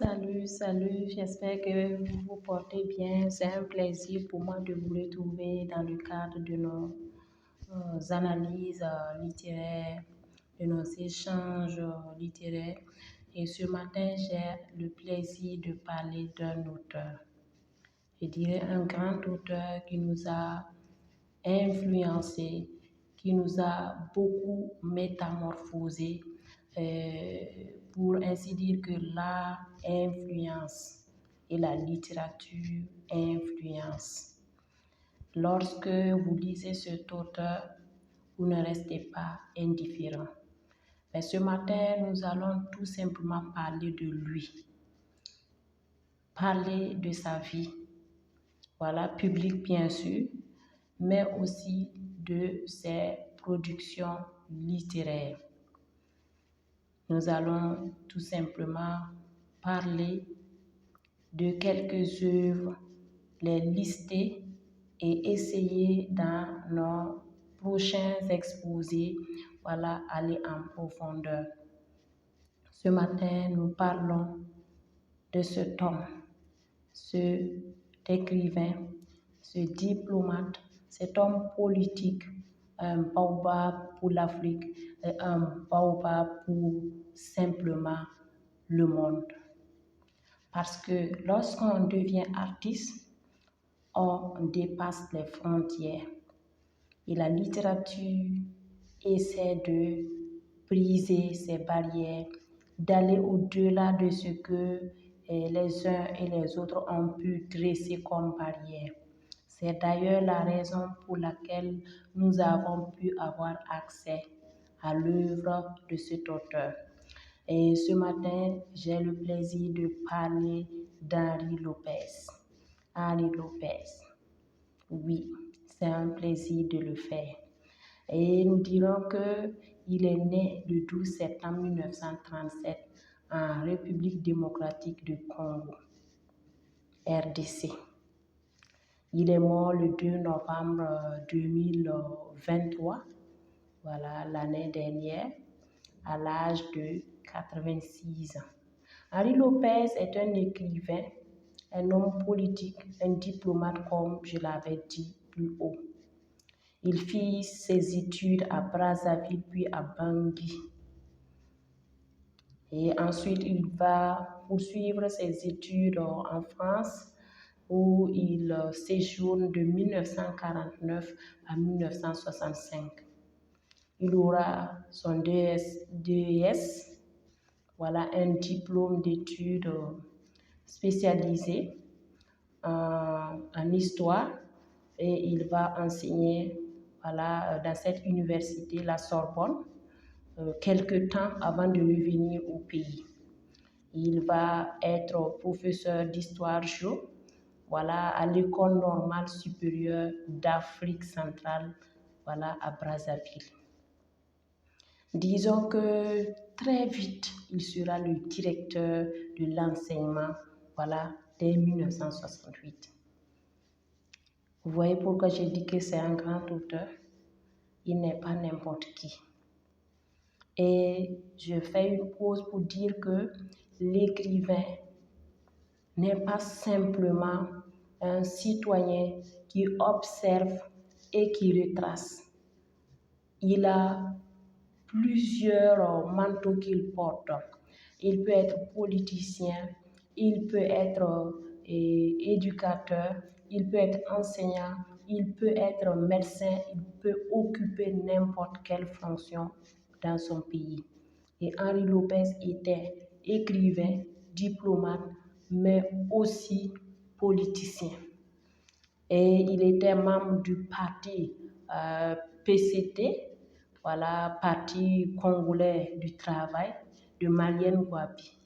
Salut, j'espère que vous vous portez bien. C'est un plaisir pour moi de vous retrouver dans le cadre de nos analyses littéraires, de nos échanges littéraires. Et ce matin, j'ai le plaisir de parler d'un auteur. Je dirais un grand auteur qui nous a influencés, qui nous a beaucoup métamorphosés, pour ainsi dire que l'art influence et la littérature influence. Lorsque vous lisez cet auteur, vous ne restez pas indifférent. Mais ce matin, nous allons tout simplement parler de lui, parler de sa vie, voilà, publique bien sûr, mais aussi de ses productions littéraires. Nous allons tout simplement parler de quelques œuvres, les lister et essayer dans nos prochains exposés, voilà, aller en profondeur. Ce matin, nous parlons de cet homme, cet écrivain, ce diplomate, cet homme politique, un baobab pour l'Afrique et un baobab pour simplement le monde. Parce que lorsqu'on devient artiste, on dépasse les frontières. Et la littérature essaie de briser ces barrières, d'aller au-delà de ce que les uns et les autres ont pu dresser comme barrière. C'est d'ailleurs la raison pour laquelle nous avons pu avoir accès à l'œuvre de cet auteur. Et ce matin, j'ai le plaisir de parler d'Henri Lopez. Henri Lopez, oui, c'est un plaisir de le faire. Et nous dirons qu'il est né le 12 septembre 1937 en République démocratique du Congo, RDC. Il est mort le 2 novembre 2023, voilà, l'année dernière, à l'âge de 86 ans. Henri Lopez est un écrivain, un homme politique, un diplomate comme je l'avais dit plus haut. Il fit ses études à Brazzaville puis à Bangui. Et ensuite, il va poursuivre ses études en France où il séjourne de 1949 à 1965. Il aura son DES, voilà, un diplôme d'études spécialisées en histoire, et il va enseigner, voilà, dans cette université, la Sorbonne, quelque temps avant de revenir au pays. Il va être professeur d'histoire géo, voilà, à l'école normale supérieure d'Afrique centrale, voilà, à Brazzaville. Disons que très vite, il sera le directeur de l'enseignement, voilà, dès 1968. Vous voyez pourquoi j'ai dit que c'est un grand auteur? Il n'est pas n'importe qui. Et je fais une pause pour dire que l'écrivain n'est pas simplement un citoyen qui observe et qui retrace. Il a plusieurs manteaux qu'il porte. Il peut être politicien, il peut être éducateur, il peut être enseignant, il peut être médecin, il peut occuper n'importe quelle fonction dans son pays. Et Henri Lopez était écrivain, diplomate, mais aussi politicien. Et il était membre du parti PCT, voilà, Parti congolais du travail, de Malien Gwabi.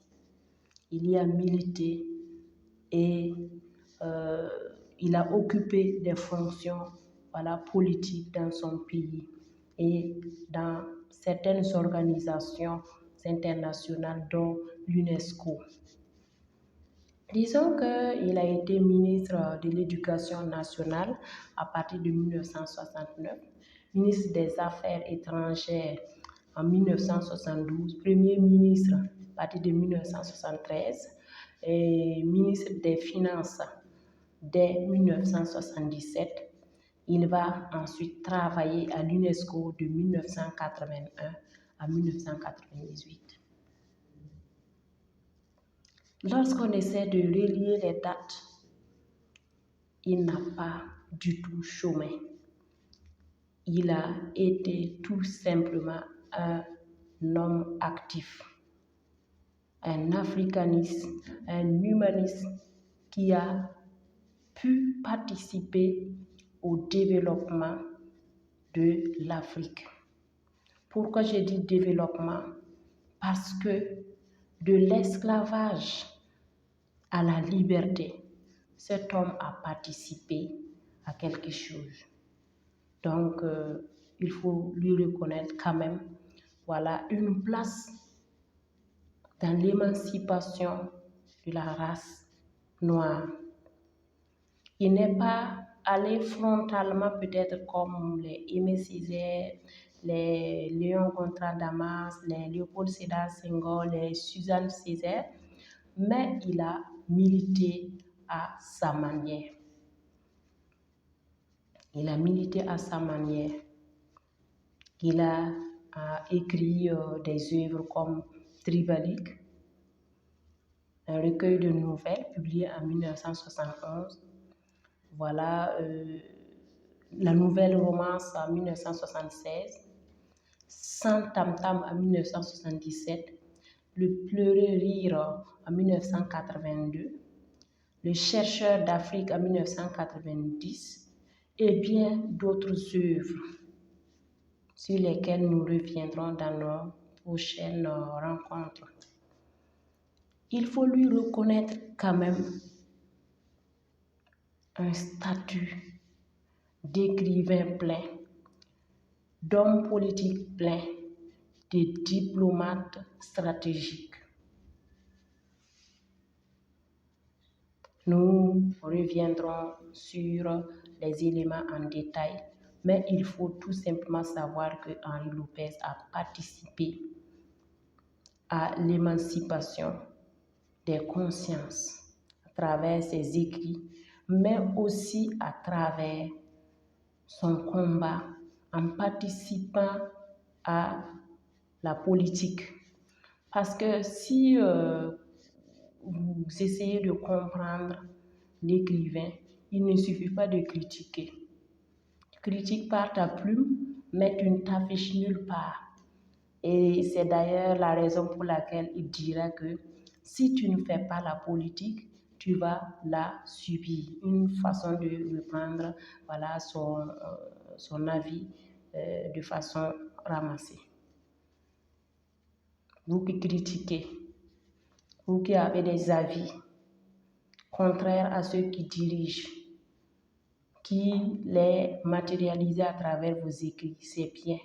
Il y a milité et il a occupé des fonctions, voilà, politiques dans son pays et dans certaines organisations internationales dont l'UNESCO. Disons qu'il a été ministre de l'Éducation nationale à partir de 1969, ministre des Affaires étrangères en 1972, Premier ministre à partir de 1973, ministre des Finances dès 1977. Il va ensuite travailler à l'UNESCO de 1981 à 1998. Lorsqu'on essaie de relier les dates, il n'a pas du tout chômé. Il a été tout simplement un homme actif, un africaniste, un humaniste qui a pu participer au développement de l'Afrique. Pourquoi je dis développement? Parce que de l'esclavage à la liberté, cet homme a participé à quelque chose. Donc, il faut lui reconnaître quand même, voilà, une place dans l'émancipation de la race noire. Il n'est pas allé frontalement peut-être comme les Aimé Césaire, les Léon Gontran Damas, les Léopold Sédar Senghor, les Suzanne Césaire, mais il a milité à sa manière. Il a milité à sa manière. Il a écrit des œuvres comme Tribalique, un recueil de nouvelles publié en 1971. Voilà, la nouvelle romance en 1976, Sans tam-tam en 1977, Le pleurer rire en 1982, Le chercheur d'Afrique en 1990 et bien d'autres œuvres sur lesquelles nous reviendrons dans nos prochaines rencontres. Il faut lui reconnaître quand même un statut d'écrivain plein, d'homme politique plein, de diplomate stratégique. Nous reviendrons sur les éléments en détail, mais il faut tout simplement savoir que Henri Lopez a participé à l'émancipation des consciences à travers ses écrits, mais aussi à travers son combat en participant à la politique. Parce que si vous essayez de comprendre l'écrivain, il ne suffit pas de critiquer. Critique par ta plume, mais tu ne t'affiches nulle part. Et c'est d'ailleurs la raison pour laquelle il dira que si tu ne fais pas la politique, tu vas la subir. Une façon de reprendre voilà, son avis de façon ramassée. Vous qui critiquez, vous qui avez des avis contraires à ceux qui dirigent, qui les matérialisent à travers vos écrits, c'est bien.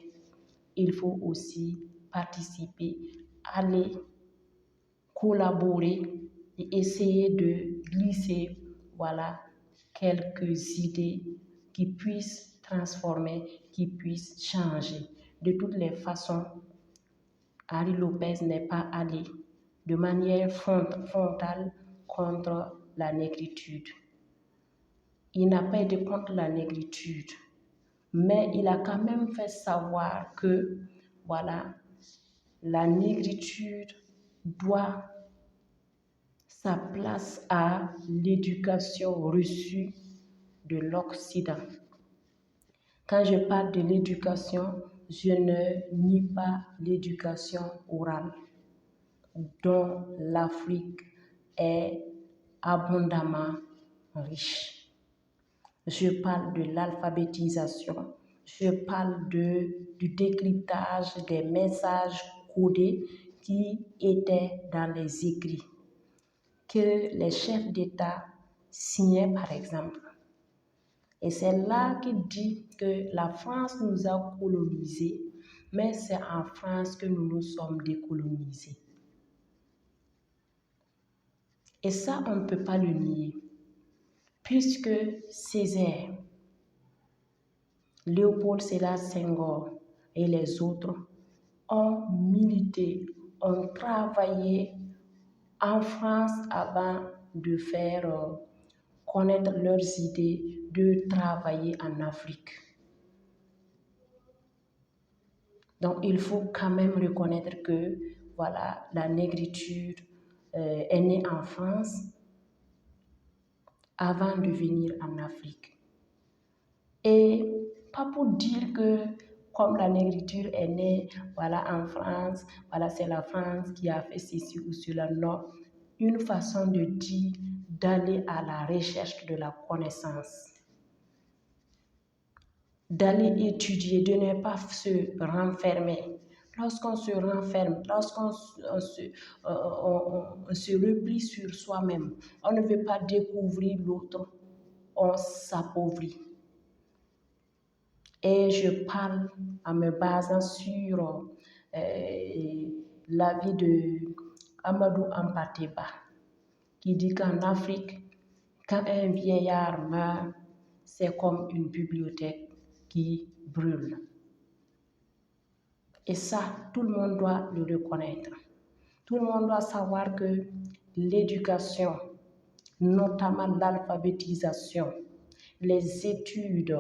Il faut aussi participer, aller collaborer et essayer de glisser voilà, quelques idées qui puissent transformer, qui puissent changer. De toutes les façons, Henri Lopez n'est pas allé de manière frontale contre la négritude. Il n'a pas été contre la négritude, mais il a quand même fait savoir que voilà, la négritude doit sa place à l'éducation reçue de l'Occident. Quand je parle de l'éducation, je ne nie pas l'éducation orale, dont l'Afrique est abondamment riche. Je parle de l'alphabétisation, je parle du décryptage des messages codés qui étaient dans les écrits, que les chefs d'État signaient par exemple. Et c'est là qu'il dit que la France nous a colonisés, mais c'est en France que nous nous sommes décolonisés. Et ça, on ne peut pas le nier, puisque Césaire, Léopold Sédar Senghor et les autres ont milité, ont travaillé en France avant de faire connaître leurs idées, de travailler en Afrique. Donc, il faut quand même reconnaître que, voilà, la négritude est née en France avant de venir en Afrique. Et pas pour dire que, comme la négritude est née, voilà, en France, voilà, c'est la France qui a fait ceci ou cela. Non, une façon de dire, d'aller à la recherche de la connaissance, d'aller étudier, de ne pas se renfermer. Lorsqu'on se renferme, lorsqu'on se replie sur soi-même, on ne veut pas découvrir l'autre, on s'appauvrit. Et je parle en me basant sur l'avis de Amadou Hampâté-Bâ, qui dit qu'en Afrique, quand un vieillard meurt, c'est comme une bibliothèque qui brûle. Et ça, tout le monde doit le reconnaître. Tout le monde doit savoir que l'éducation, notamment l'alphabétisation, les études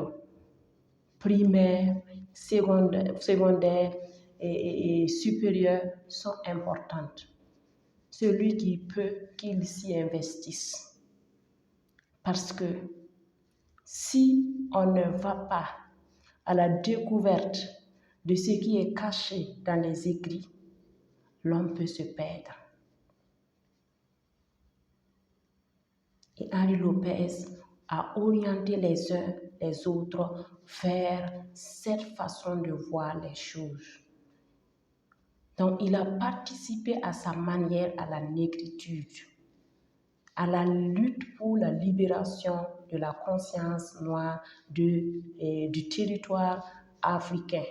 primaires, secondaires et supérieures sont importantes. Celui qui peut, qu'il s'y investisse. Parce que si on ne va pas à la découverte de ce qui est caché dans les écrits, l'homme peut se perdre. Et Henri Lopez a orienté les uns les autres vers cette façon de voir les choses. Donc, il a participé à sa manière à la négritude, à la lutte pour la libération de la conscience noire du territoire africain,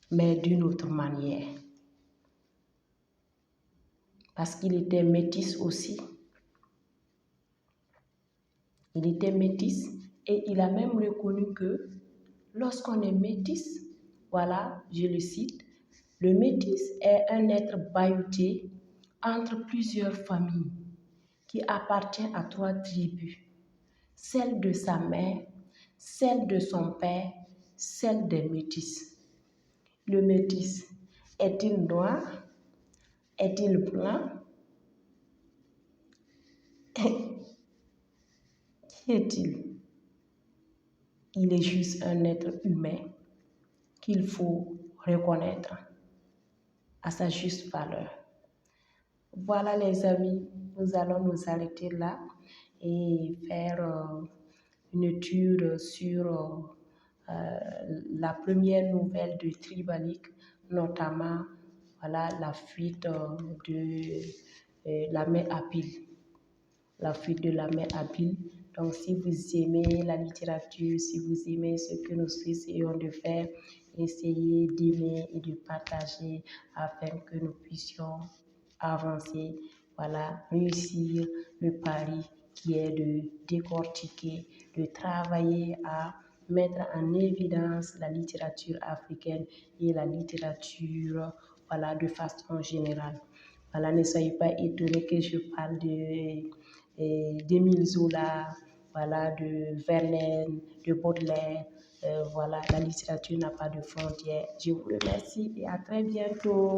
mais d'une autre manière. Parce qu'il était métis aussi. Il était métis et il a même reconnu que lorsqu'on est métis, voilà, je le cite, le métis est un être ballotté entre plusieurs familles qui appartient à 3 tribus, celle de sa mère, celle de son père, celle des métis. Le métis est-il noir? Est-il blanc? Qui est-il? Il est juste un être humain qu'il faut reconnaître à sa juste valeur. Voilà les amis, nous allons nous arrêter là et faire une étude sur la première nouvelle de Tribalique, notamment voilà, la fuite de la mère Habile. La fuite de la mère Habile. Donc, si vous aimez la littérature, si vous aimez ce que nous essayons de faire, essayez d'aimer et de partager afin que nous puissions avancer, voilà, réussir le pari qui est de décortiquer, de travailler à mettre en évidence la littérature africaine et la littérature, voilà, de façon générale. Voilà, ne soyez pas étonnés que je parle d'Émile Zola, voilà, de Verlaine, de Baudelaire. Voilà, la littérature n'a pas de frontières. Je vous remercie et à très bientôt.